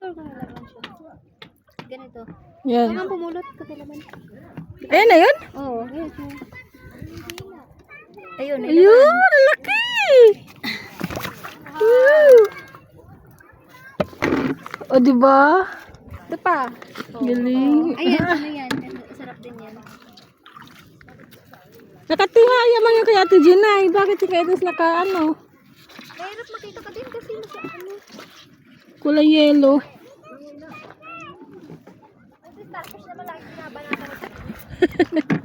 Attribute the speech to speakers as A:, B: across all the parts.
A: Laman siya. Ganito.
B: Yan.
A: Kailangan pumulot ka laman.
B: Ayan na yun?
A: Oo. Ayun.
B: Ayun, laki! O, diba?
A: Ito pa.
B: Galing.
A: Ayan, ano yan? Sarap din yan.
B: Nakatihaya man yung kay Ate Jinay. Bakit si Kaitos naka ano?
A: Mahirap makita ka din kasi nasa ano.
B: Kulay yellow.
A: Starfish naman lagi binabanatan ito.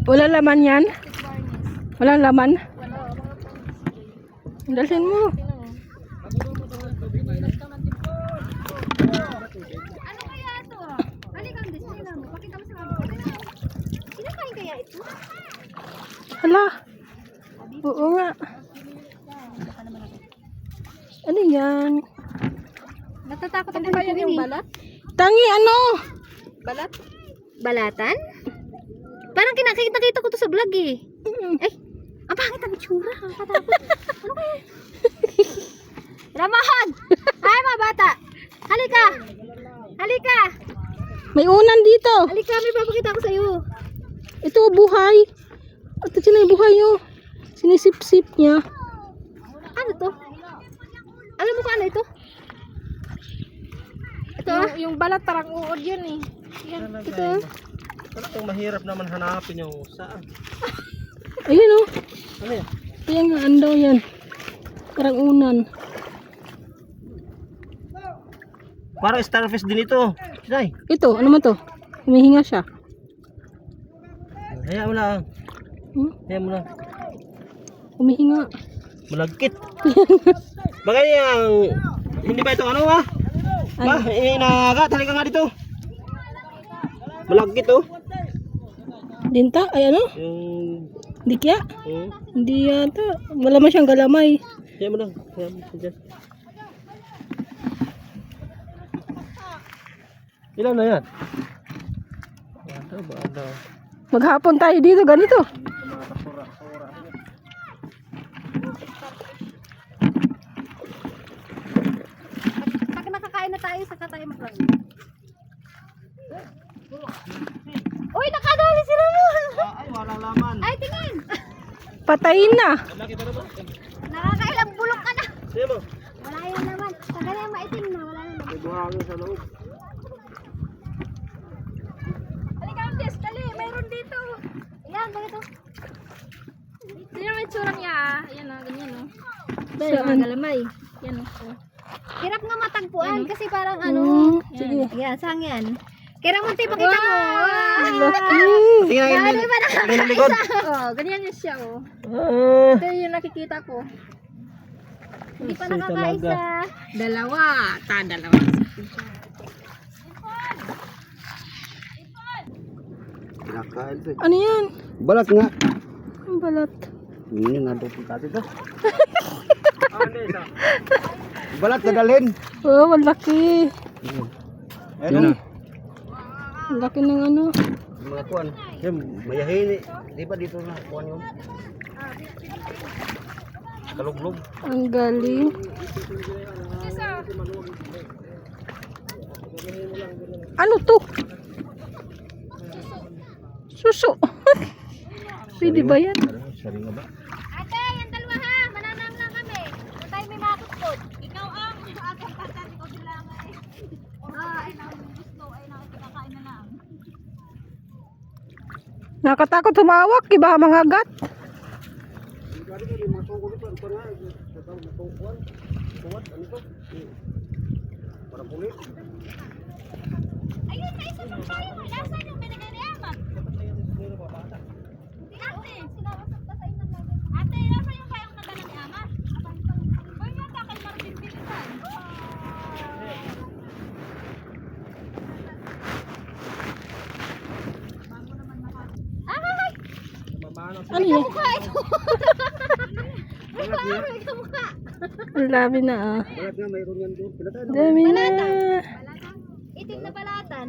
B: Wala laman yan? Walang laman? Dalhin mo.
A: Ano kaya ito? Halika ang display na mo. Pakita mo sa kamera. Kinakain kaya ito?
B: Hala. Oo nga. Ano yan?
A: Natatakot ako ba yan yung balat?
B: Tangi ano?
A: Balat? Balatan? Parang kinakita ko to sa vlog eh. Ay, ang pangit ang itsura. Ang katakot. Ano kaya? Ramahan! Ay, mga bata! Halika! Halika!
B: May unan dito.
A: Halika, may papakita ko sa'yo.
B: Ito buhay. Ito siya buhay oh. Sinisip-sip niya.
A: Ano to? Alam mo kung ano ito? Ito ah?
B: Yung balat parang uod yun eh.
A: Yan, ito.
C: Talagang mahirap naman hanapin yung saan.
B: Ayun oh.
C: Ano yan?
B: Ayan nga, andaw yan. Parang unan.
C: Parang starfish din ito. Sinay,
B: Ito, ano man to? Humihinga siya.
C: hayaan mo lang. Hayaan mo lang.
B: Humihinga.
C: Malagkit. Bagay yung... Hindi ba itong ano ba? Ba, inagat. Halika nga dito. Malagkit oh.
B: Dinta? Ay ano?
C: Yung...
B: Hindi kaya?
C: Hmm.
B: Hindi yata. Wala man siyang galamay.
C: Hayaan mo lang. Hayaan mo dyan. Ilan na yan? Ano ba? Ano?
B: Maghapon tayo dito, ganito.
A: Pag nakakain na tayo, saka tayo mag-run. Uy, nakadali sila mo!
C: Ay, walang laman.
A: Ay, tingin!
B: Patayin na.
C: Laki pa naman.
A: Nakakailang bulok ka na!
C: Sige mo.
A: Wala yan naman. Tagal yung maitim na. Wala na.
C: May buhangin sa loob.
A: Halika ang des, dali. Mayroon dito. Ayan, ganito. Tignan mo yung tsura niya. Ayan o, ganyan o.
B: Saan?
A: Galamay. Yan o. Hirap nga matagpuan kasi parang ano.
B: Sige.
A: Ayan, saan yan? Kaya mo tayo pakita mo.
B: Laki.
C: Tingnan
A: Ano
C: natin.
A: ba
C: Tingnan ang likod.
A: Oh, ganyan yun siya oh.
C: Ah,
A: Ito yung nakikita ko. Hindi pa
C: Kasi
A: nakakaisa.
B: Dalawa. Dalawa.
C: Kinakain ito.
B: Ano yan?
C: Balat nga.
B: Ang balat.
C: Hindi nga ito pagkati ito. Balat na dalhin.
B: Oh, ang laki.
C: Ayun.
B: Ang laki ng ano.
C: Mga kuwan. Yan, mayahin eh. Di ba dito na kuwan yun? Kaluglog.
B: Ang galing. Ano to? Suso. Pwede ba yan?
C: Sari nga ba?
A: Ate, yung dalawa ha. Mananang lang kami. Kung tayo may makutkot. Ikaw ang aking pagkati ko sila nga eh. Ay, gusto. Ay, nakikakain na lang.
B: Nakatakot humawak. Iba mga gat.
A: Ayun, may isa pang tayo. Nasaan yung binigay ni Amat? Ate, sinawasap ka sa inang namin. Ate, nasa yung kayang nadala ni Amat? Uy, yata kay Martin Pilitan. Ay!
B: Ano yan?
A: Mukha ito. Ay, paano may kamukha?
B: Ang labi na ah.
C: Balat nga, mayroon yan doon. Pila tayo na.
B: Dami na.
A: Balatan. Itim na balatan.